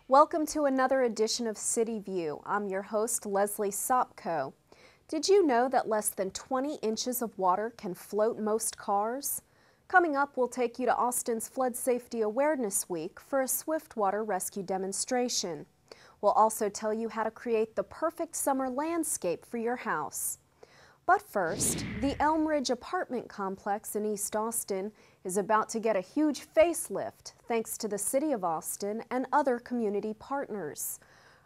Welcome to another edition of CityView. I'm your host, Leslie Sopko. Did you know that less than 20 inches of water can float most cars? Coming up, we'll take you to Austin's Flood Safety Awareness Week for a swiftwater rescue demonstration. We'll also tell you how to create the perfect summer landscape for your house. But first, the Elm Ridge Apartment Complex in East Austin is about to get a huge facelift thanks to the City of Austin and other community partners.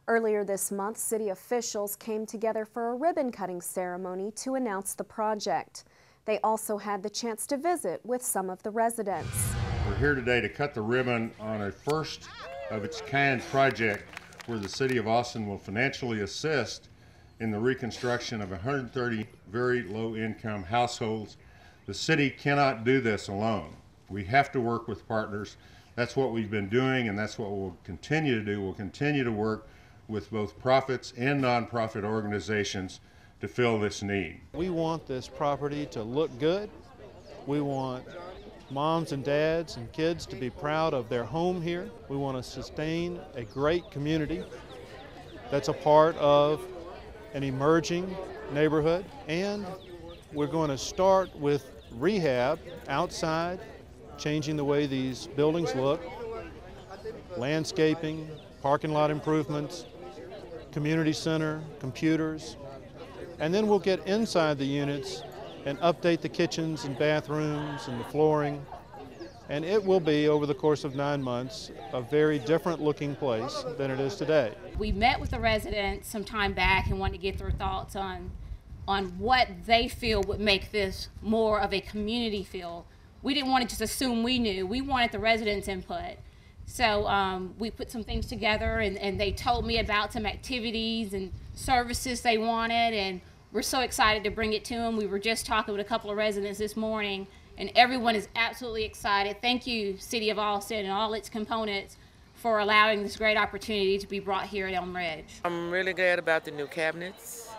Earlier this month, city officials came together for a ribbon-cutting ceremony to announce the project. They also had the chance to visit with some of the residents. We're here today to cut the ribbon on a first-of-its-kind project where the City of Austin will financially assist in the reconstruction of 130 very low-income households. The city cannot do this alone. We have to work with partners. That's what we've been doing, and that's what we'll continue to do. We'll continue to work with both profits and nonprofit organizations to fill this need. We want this property to look good. We want moms and dads and kids to be proud of their home here. We want to sustain a great community that's a part of an emerging neighborhood, and we're going to start with rehab outside, changing the way these buildings look, landscaping, parking lot improvements, community center, computers, and then we'll get inside the units and update the kitchens and bathrooms and the flooring, and it will be, over the course of 9 months, a very different looking place than it is today. We met with the residents some time back and wanted to get their thoughts on what they feel would make this more of a community feel. We didn't want to just assume we knew. We wanted the residents' input. So we put some things together, and they told me about some activities and services they wanted, and we're so excited to bring it to them. We were just talking with a couple of residents this morning, and everyone is absolutely excited. Thank you, City of Austin and all its components, for allowing this great opportunity to be brought here at Elm Ridge. I'm really glad about the new cabinets,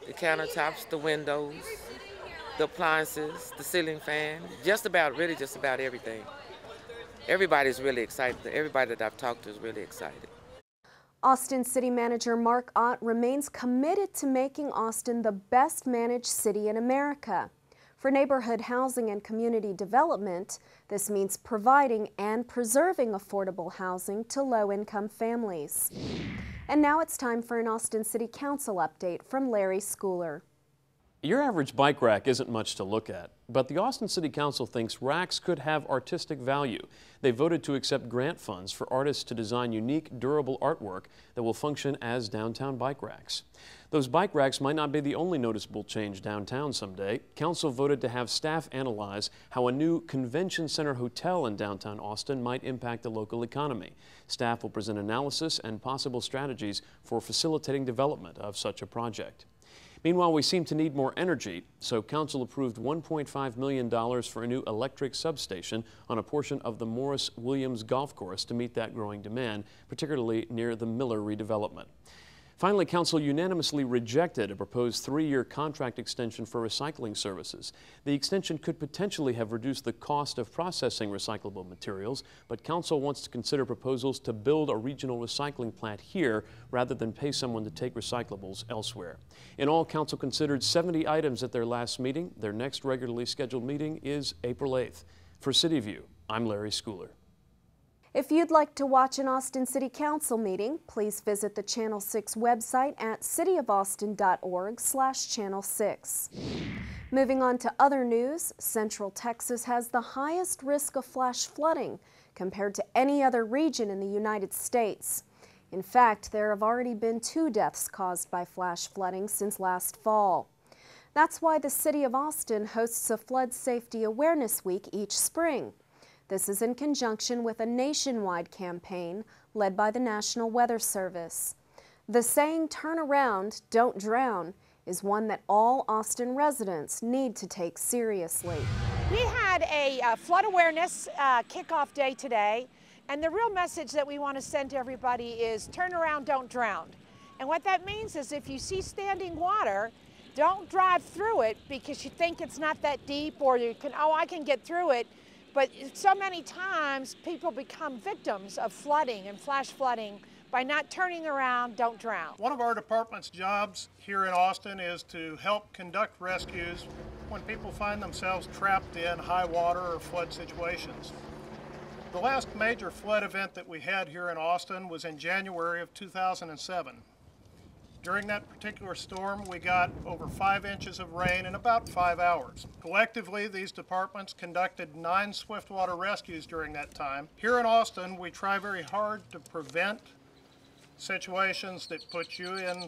the countertops, the windows, the appliances, the ceiling fan, really just about everything. Everybody's really excited. Everybody that I've talked to is really excited. Austin City Manager Mark Ott remains committed to making Austin the best managed city in America. For neighborhood housing and community development, this means providing and preserving affordable housing to low-income families. And now it's time for an Austin City Council update from Larry Schooler. Your average bike rack isn't much to look at, but the Austin City Council thinks racks could have artistic value. They voted to accept grant funds for artists to design unique, durable artwork that will function as downtown bike racks. Those bike racks might not be the only noticeable change downtown someday. Council voted to have staff analyze how a new convention center hotel in downtown Austin might impact the local economy. Staff will present analysis and possible strategies for facilitating development of such a project. Meanwhile, we seem to need more energy, so Council approved $1.5 million for a new electric substation on a portion of the Morris Williams Golf Course to meet that growing demand, particularly near the Miller redevelopment. Finally, Council unanimously rejected a proposed 3-year contract extension for recycling services. The extension could potentially have reduced the cost of processing recyclable materials, but Council wants to consider proposals to build a regional recycling plant here rather than pay someone to take recyclables elsewhere. In all, Council considered 70 items at their last meeting. Their next regularly scheduled meeting is April 8th. For CityView, I'm Larry Schooler. If you'd like to watch an Austin City Council meeting, please visit the Channel 6 website at cityofaustin.org/Channel 6. Moving on to other news, Central Texas has the highest risk of flash flooding compared to any other region in the United States. In fact, there have already been 2 deaths caused by flash flooding since last fall. That's why the City of Austin hosts a Flood Safety Awareness Week each spring. This is in conjunction with a nationwide campaign led by the National Weather Service. The saying, "Turn around, don't drown," is one that all Austin residents need to take seriously. We had a flood awareness kickoff day today, and the real message that we want to send to everybody is turn around, don't drown. And what that means is if you see standing water, don't drive through it because you think it's not that deep, or you can, oh, I can get through it. But so many times people become victims of flooding and flash flooding by not turning around, don't drown. One of our department's jobs here in Austin is to help conduct rescues when people find themselves trapped in high water or flood situations. The last major flood event that we had here in Austin was in January of 2007. During that particular storm, we got over 5 inches of rain in about 5 hours. Collectively, these departments conducted 9 swiftwater rescues during that time. Here in Austin, we try very hard to prevent situations that put you in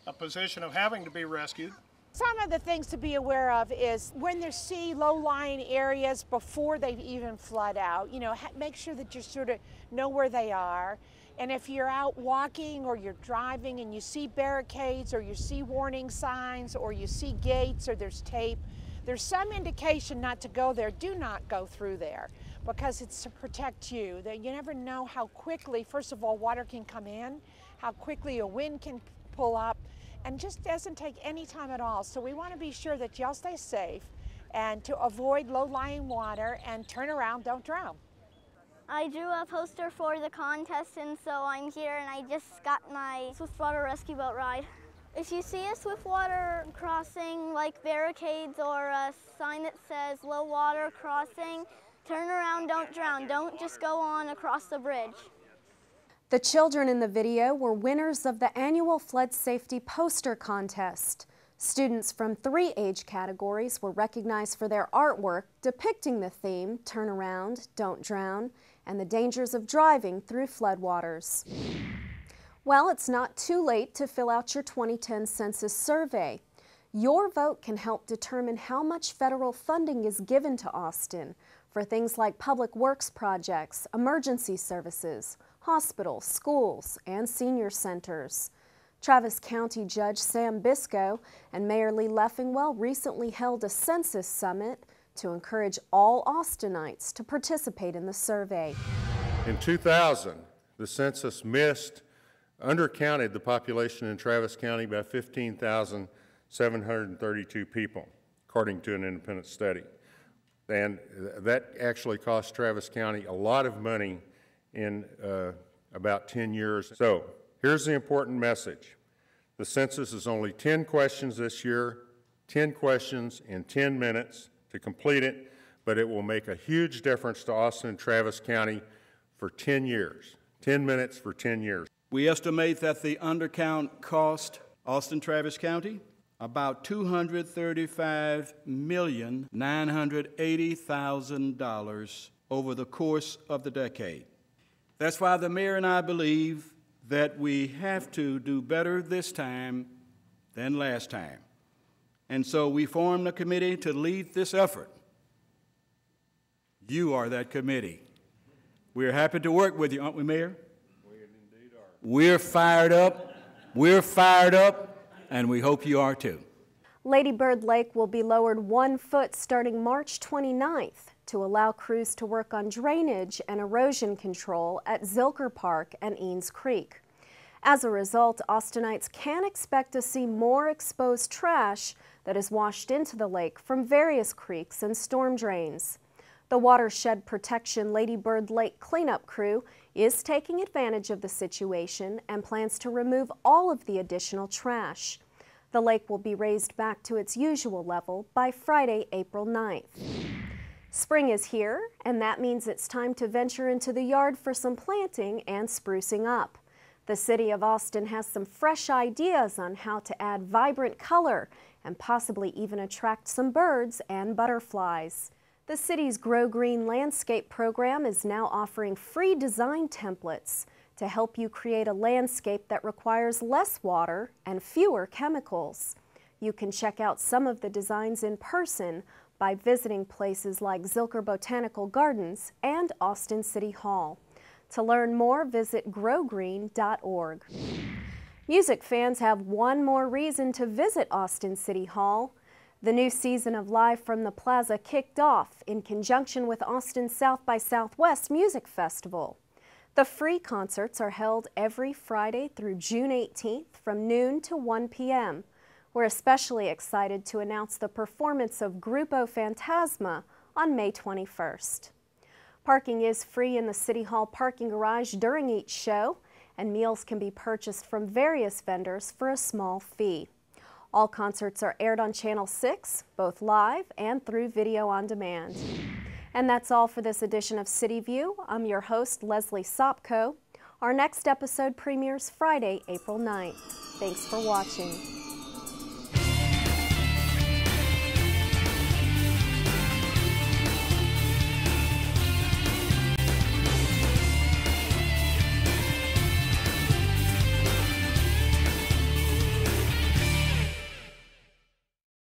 a position of having to be rescued. Some of the things to be aware of is when you see low-lying areas before they even flood out, make sure that you sort of know where they are. And if you're out walking or you're driving and you see barricades or you see warning signs or you see gates or there's tape, there's some indication not to go there. Do not go through there because it's to protect you. You never know how quickly, first of all, water can come in, how quickly a wind can pull up, and just doesn't take any time at all. So we want to be sure that y'all stay safe and to avoid low-lying water and turn around, don't drown. I drew a poster for the contest, and so I'm here and I just got my Swiftwater rescue boat ride. If you see a Swiftwater crossing like barricades or a sign that says low water crossing, turn around, don't drown. Don't just go on across the bridge. The children in the video were winners of the annual Flood Safety Poster Contest. Students from 3 age categories were recognized for their artwork depicting the theme, Turn Around, Don't Drown, and the dangers of driving through floodwaters. Well, it's not too late to fill out your 2010 census survey. Your vote can help determine how much federal funding is given to Austin for things like public works projects, emergency services, hospitals, schools, and senior centers. Travis County Judge Sam Bisco and Mayor Lee Leffingwell recently held a Census Summit to encourage all Austinites to participate in the survey. In 2000, the census undercounted the population in Travis County by 15,732 people, according to an independent study. And that actually cost Travis County a lot of money in about 10 years. So here's the important message. The census is only 10 questions this year, 10 questions in 10 minutes to complete it, but it will make a huge difference to Austin and Travis County for 10 years. 10 minutes for 10 years. We estimate that the undercount cost Austin-Travis County about $235,980,000 over the course of the decade. That's why the mayor and I believe that we have to do better this time than last time. And so we formed a committee to lead this effort. You are that committee. We're happy to work with you, aren't we, Mayor? We indeed are. We're fired up, and we hope you are too. Lady Bird Lake will be lowered 1 foot starting March 29th to allow crews to work on drainage and erosion control at Zilker Park and Eanes Creek. As a result, Austinites can expect to see more exposed trash that is washed into the lake from various creeks and storm drains. The Watershed Protection Lady Bird Lake cleanup crew is taking advantage of the situation and plans to remove all of the additional trash. The lake will be raised back to its usual level by Friday, April 9th. Spring is here, and that means it's time to venture into the yard for some planting and sprucing up. The City of Austin has some fresh ideas on how to add vibrant color and possibly even attract some birds and butterflies. The city's Grow Green landscape program is now offering free design templates to help you create a landscape that requires less water and fewer chemicals. You can check out some of the designs in person by visiting places like Zilker Botanical Gardens and Austin City Hall. To learn more, visit growgreen.org. Music fans have one more reason to visit Austin City Hall. The new season of Live from the Plaza kicked off in conjunction with Austin's South by Southwest Music Festival. The free concerts are held every Friday through June 18th from noon to 1 p.m. We're especially excited to announce the performance of Grupo Fantasma on May 21st. Parking is free in the City Hall parking garage during each show, and meals can be purchased from various vendors for a small fee. All concerts are aired on Channel 6, both live and through video on demand. And that's all for this edition of CityView. I'm your host, Leslie Sopko. Our next episode premieres Friday, April 9th. Thanks for watching.